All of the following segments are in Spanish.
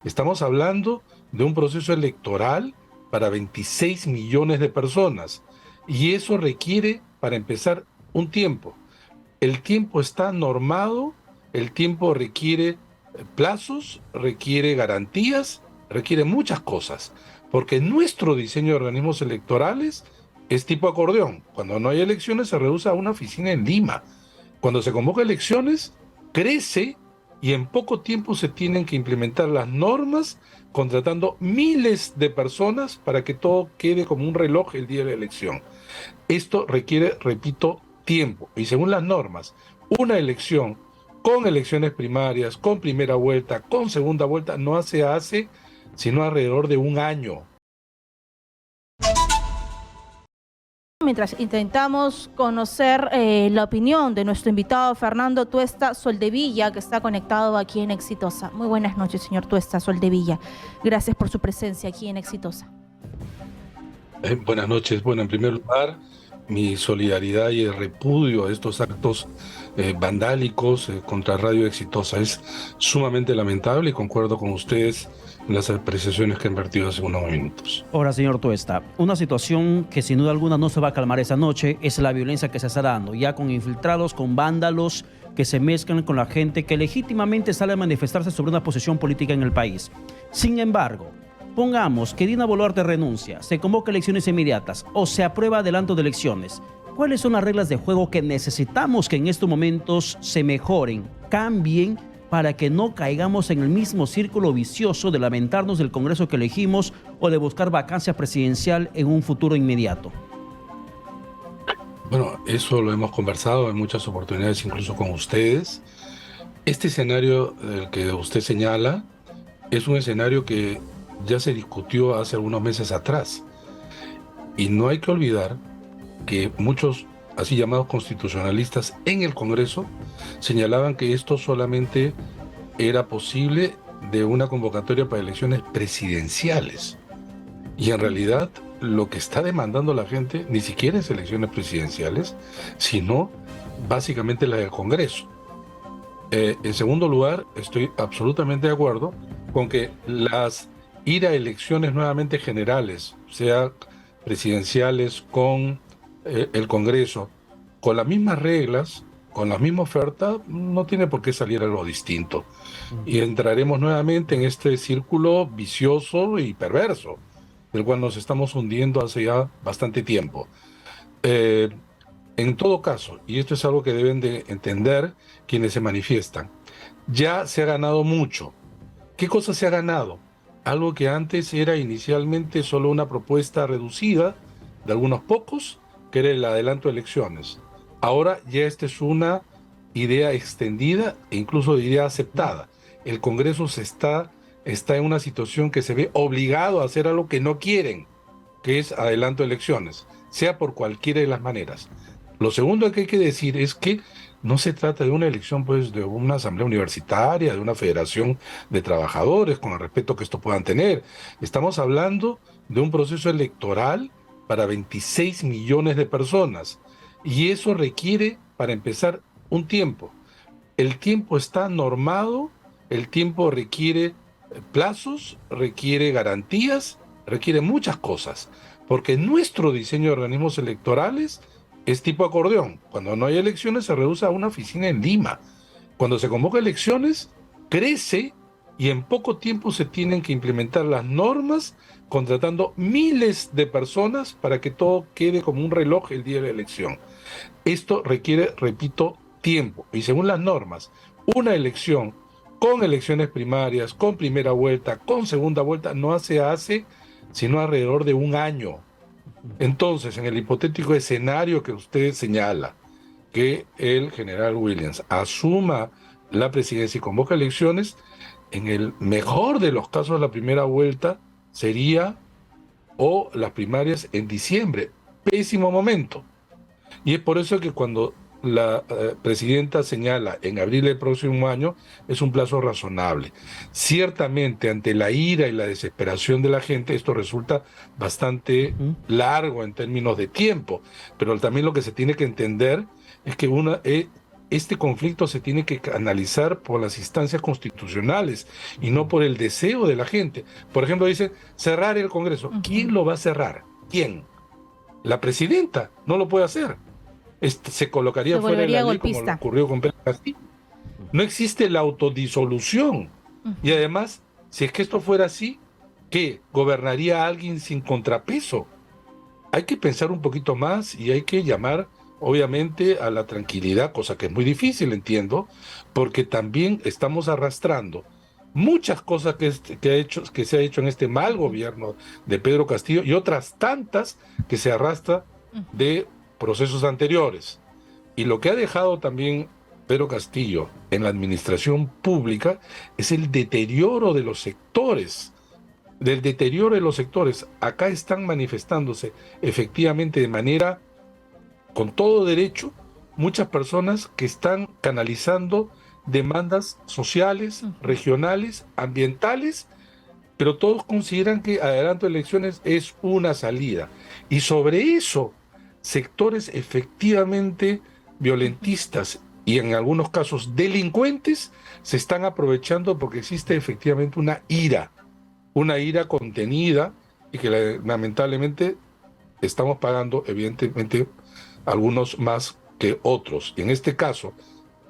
Estamos hablando de un proceso electoral para 26 millones de personas y eso requiere, para empezar, un tiempo. El tiempo está normado, el tiempo requiere plazos, requiere garantías, requiere muchas cosas, porque nuestro diseño de organismos electorales es tipo acordeón. Cuando no hay elecciones se reduce a una oficina en Lima. Cuando se convoca elecciones, crece y en poco tiempo se tienen que implementar las normas, contratando miles de personas para que todo quede como un reloj el día de la elección. Esto requiere, repito, tiempo. Y según las normas, una elección con elecciones primarias, con primera vuelta, con segunda vuelta, no se hace sino alrededor de un año. Mientras intentamos conocer la opinión de nuestro invitado Fernando Tuesta Soldevilla, que está conectado aquí en Exitosa. Muy buenas noches, señor Tuesta Soldevilla. Gracias por su presencia aquí en Exitosa. Buenas noches. Bueno, en primer lugar, mi solidaridad y el repudio a estos actos vandálicos contra Radio Exitosa. Es sumamente lamentable y concuerdo con ustedes en las apreciaciones que han vertido hace unos minutos. Ahora, señor Tuesta, una situación que sin duda alguna no se va a calmar esa noche es la violencia que se está dando, ya con infiltrados, con vándalos que se mezclan con la gente que legítimamente sale a manifestarse sobre una posición política en el país. Sin embargo, pongamos que Dina Boluarte renuncia, se convoca elecciones inmediatas o se aprueba adelanto de elecciones. ¿Cuáles son las reglas de juego que necesitamos que en estos momentos se mejoren, cambien, para que no caigamos en el mismo círculo vicioso de lamentarnos del Congreso que elegimos o de buscar vacancia presidencial en un futuro inmediato? Bueno, eso lo hemos conversado en muchas oportunidades, incluso con ustedes. Este escenario del que usted señala es un escenario que ya se discutió hace algunos meses atrás. Y no hay que olvidar que muchos así llamados constitucionalistas en el Congreso señalaban que esto solamente era posible de una convocatoria para elecciones presidenciales. Y en realidad lo que está demandando la gente ni siquiera es elecciones presidenciales, sino básicamente la del Congreso. En segundo lugar, estoy absolutamente de acuerdo con que ir a elecciones nuevamente generales, sea presidenciales con el Congreso, con las mismas reglas, con la misma oferta, no tiene por qué salir algo distinto. Y entraremos nuevamente en este círculo vicioso y perverso, del cual nos estamos hundiendo hace ya bastante tiempo. Eh, en todo caso, y esto es algo que deben de entender quienes se manifiestan, ya se ha ganado mucho. ¿Qué cosa se ha ganado? Algo que antes era inicialmente solo una propuesta reducida de algunos pocos, que era el adelanto de elecciones. Ahora ya esta es una idea extendida e incluso idea aceptada. El Congreso está en una situación que se ve obligado a hacer algo que no quieren, que es adelanto de elecciones, sea por cualquiera de las maneras. Lo segundo que hay que decir es que no se trata de una elección, pues, de una asamblea universitaria, de una federación de trabajadores, con el respeto que esto puedan tener. Estamos hablando de un proceso electoral para 26 millones de personas. Y eso requiere, para empezar, un tiempo. El tiempo está normado, el tiempo requiere plazos, requiere garantías, requiere muchas cosas, porque nuestro diseño de organismos electorales es tipo acordeón. Cuando no hay elecciones se reduce a una oficina en Lima. Cuando se convoca elecciones, crece y en poco tiempo se tienen que implementar las normas, contratando miles de personas para que todo quede como un reloj el día de la elección. Esto requiere, repito, tiempo. Y según las normas, una elección con elecciones primarias, con primera vuelta, con segunda vuelta, no se hace sino alrededor de un año. Entonces, en el hipotético escenario que usted señala, que el general Williams asuma la presidencia y convoca elecciones, en el mejor de los casos la primera vuelta sería o las primarias en diciembre. Pésimo momento. Y es por eso que cuando la presidenta señala en abril del próximo año, es un plazo razonable. Ciertamente, ante la ira y la desesperación de la gente, esto resulta bastante largo en términos de tiempo, pero también lo que se tiene que entender es que este conflicto se tiene que analizar por las instancias constitucionales y no por el deseo de la gente. Por ejemplo, dicen cerrar el Congreso. ¿Quién lo va a cerrar? ¿Quién? La presidenta no lo puede hacer. Se colocaría fuera de la ley como lo ocurrió con Pedro Castillo. No existe la autodisolución. Y además, si es que esto fuera así, ¿qué? ¿Gobernaría a alguien sin contrapeso? Hay que pensar un poquito más y hay que llamar, obviamente, a la tranquilidad, cosa que es muy difícil, entiendo, porque también estamos arrastrando muchas cosas que se ha hecho en este mal gobierno de Pedro Castillo y otras tantas que se arrastra de procesos anteriores. Y lo que ha dejado también Pedro Castillo en la administración pública es el deterioro de los sectores. Del deterioro de los sectores. Acá están manifestándose efectivamente de manera, con todo derecho, muchas personas que están canalizando demandas sociales, regionales, ambientales, pero todos consideran que adelanto de elecciones es una salida. Y sobre eso, sectores efectivamente violentistas y en algunos casos delincuentes se están aprovechando porque existe efectivamente una ira contenida y que lamentablemente estamos pagando evidentemente algunos más que otros. Y en este caso,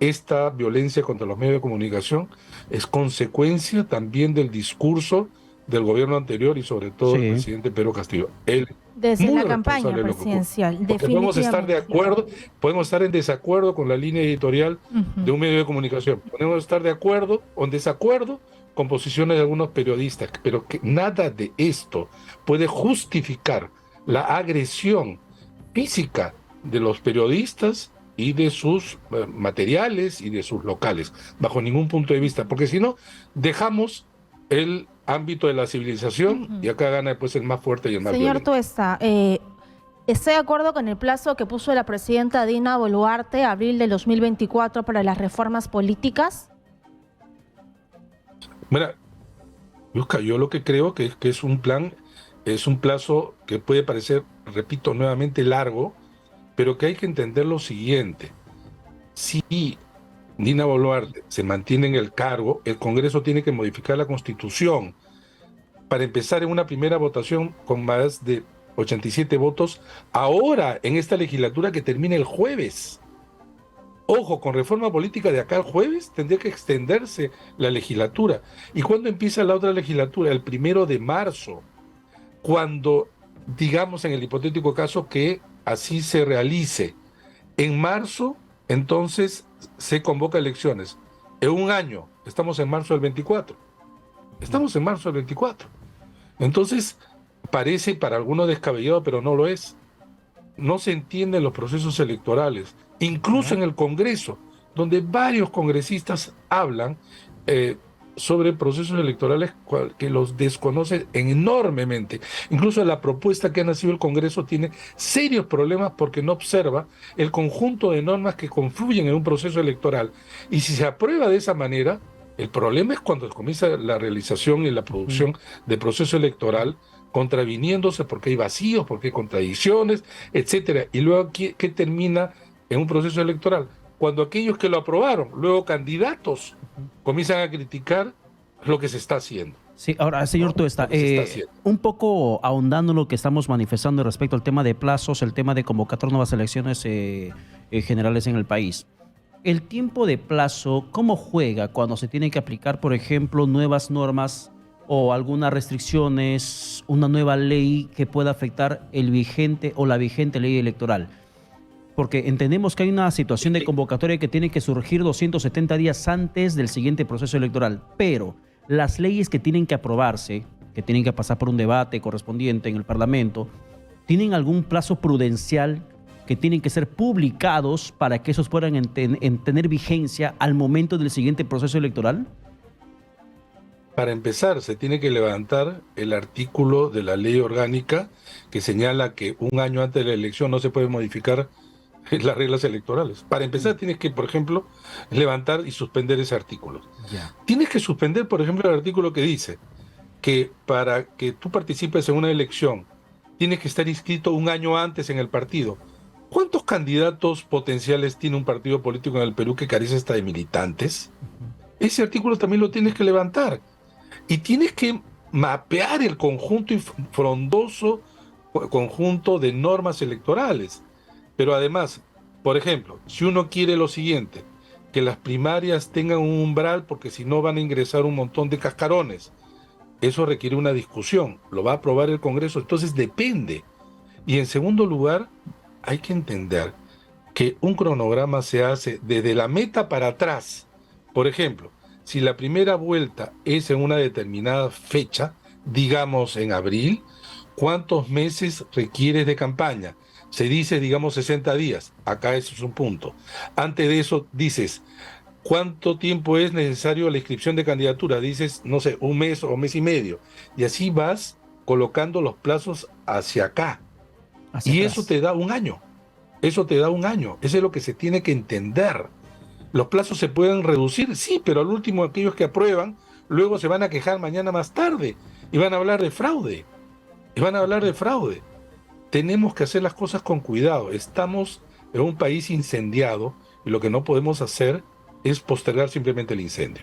esta violencia contra los medios de comunicación es consecuencia también del discurso del gobierno anterior y sobre todo del presidente Pedro Castillo. Él desde la campaña presidencial, definitivamente. Podemos estar de acuerdo, podemos estar en desacuerdo con la línea editorial de un medio de comunicación, podemos estar de acuerdo o en desacuerdo con posiciones de algunos periodistas, pero que nada de esto puede justificar la agresión física de los periodistas y de sus materiales y de sus locales, bajo ningún punto de vista, porque si no, dejamos el ámbito de la civilización y acá gana después el más fuerte y el más Señor violento. Tuesta, estoy de acuerdo con el plazo que puso la presidenta Dina Boluarte, abril del 2024, para las reformas políticas. Mira, Yuska, yo lo que creo que es un plan, es un plazo que puede parecer, repito nuevamente, largo, pero que hay que entender lo siguiente. Si Dina Boluarte se mantiene en el cargo, el Congreso tiene que modificar la Constitución para empezar en una primera votación con más de 87 votos, ahora en esta legislatura que termina el jueves. Ojo, con reforma política de acá al jueves tendría que extenderse la legislatura. ¿Y cuándo empieza la otra legislatura? El 1 de marzo, cuando, digamos en el hipotético caso que así se realice. En marzo, entonces, se convoca elecciones. En un año, estamos en marzo del 24. Estamos en marzo del 24. Entonces, parece para algunos descabellado, pero no lo es. No se entienden los procesos electorales, incluso en el Congreso, donde varios congresistas hablan sobre procesos electorales que los desconocen enormemente. Incluso la propuesta que ha nacido el Congreso tiene serios problemas porque no observa el conjunto de normas que confluyen en un proceso electoral. Y si se aprueba de esa manera, el problema es cuando comienza la realización y la producción de proceso electoral, contraviniéndose porque hay vacíos, porque hay contradicciones, etcétera. Y luego, ¿qué termina en un proceso electoral? Cuando aquellos que lo aprobaron, luego candidatos, comienzan a criticar lo que se está haciendo. Sí, ahora, señor Tuesta, un poco ahondando en lo que estamos manifestando respecto al tema de plazos, el tema de convocar nuevas elecciones generales en el país. El tiempo de plazo, ¿cómo juega cuando se tiene que aplicar, por ejemplo, nuevas normas o algunas restricciones, una nueva ley que pueda afectar el vigente o la vigente ley electoral? Porque entendemos que hay una situación de convocatoria que tiene que surgir 270 días antes del siguiente proceso electoral, pero las leyes que tienen que aprobarse, que tienen que pasar por un debate correspondiente en el Parlamento, ¿tienen algún plazo prudencial que tienen que ser publicados para que esos puedan tener vigencia al momento del siguiente proceso electoral? Para empezar, se tiene que levantar el artículo de la ley orgánica que señala que un año antes de la elección no se puede modificar las reglas electorales. Para empezar, tienes que, por ejemplo, levantar y suspender ese artículo. Tienes que suspender, por ejemplo, el artículo que dice que para que tú participes en una elección tienes que estar inscrito un año antes en el partido. ¿Cuántos candidatos potenciales tiene un partido político en el Perú que carece hasta de militantes? Ese artículo también lo tienes que levantar. Y tienes que mapear el conjunto frondoso conjunto de normas electorales. Pero además, por ejemplo, si uno quiere lo siguiente, que las primarias tengan un umbral porque si no van a ingresar un montón de cascarones, eso requiere una discusión, lo va a aprobar el Congreso, entonces depende. Y en segundo lugar, hay que entender que un cronograma se hace desde la meta para atrás. Por ejemplo, si la primera vuelta es en una determinada fecha, digamos en abril, ¿cuántos meses requieres de campaña? Se dice, digamos, 60 días. Acá eso es un punto. Antes de eso dices, ¿cuánto tiempo es necesario la inscripción de candidatura? Dices, no sé, un mes o mes y medio. Y así vas colocando los plazos hacia acá. Hacia Y eso atrás. te da un año. Eso te da un año. Eso es lo que se tiene que entender. ¿Los plazos se pueden reducir? Sí, pero al último aquellos que aprueban, luego se van a quejar mañana más tarde y van a hablar de fraude. Y van a hablar de fraude. Tenemos que hacer las cosas con cuidado. Estamos en un país incendiado y lo que no podemos hacer es postergar simplemente el incendio.